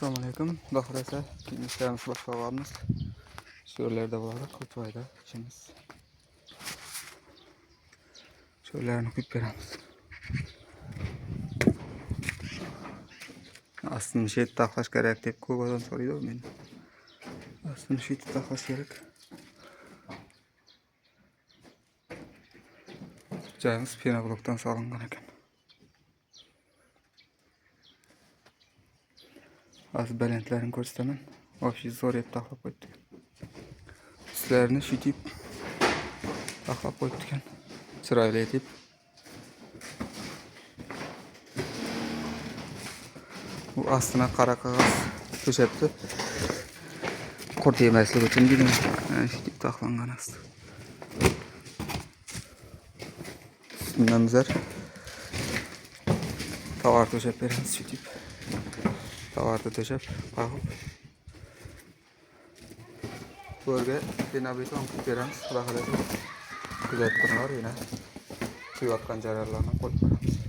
Assalamualaikum. Bahorda ishlarimiz boshlayapmiz. Shu yerlarda bo'ladi, Qo'toyda ishimiz. Shu yerlarni quyib beramiz. Aslında şey taklash kerak deb ko'p odam so'raydi meni. Aslında shu yerda taklash kerak. Joyimiz penoblokdan solingan ekan. Az balandlarini ko'rsataman. Ofiy zo'r deb taxlab qo'ydik. Sizlarni shu deb taxlab qo'ydik ekan. Chiroyli deb. Bu aslına qora qog'oz to'shabdi. Qurt yemasligi uchun dedim. Shu deb taxlangan aslında. Üstünden bizler tovar to'shab beramiz shu deb. Tovarni to'shab, qog'ib. Bu yerga beton quyib beramiz. Xudo xolasa kuzatib turinglar yana. Quyayotgan jarayonlarni qo'yib beramiz.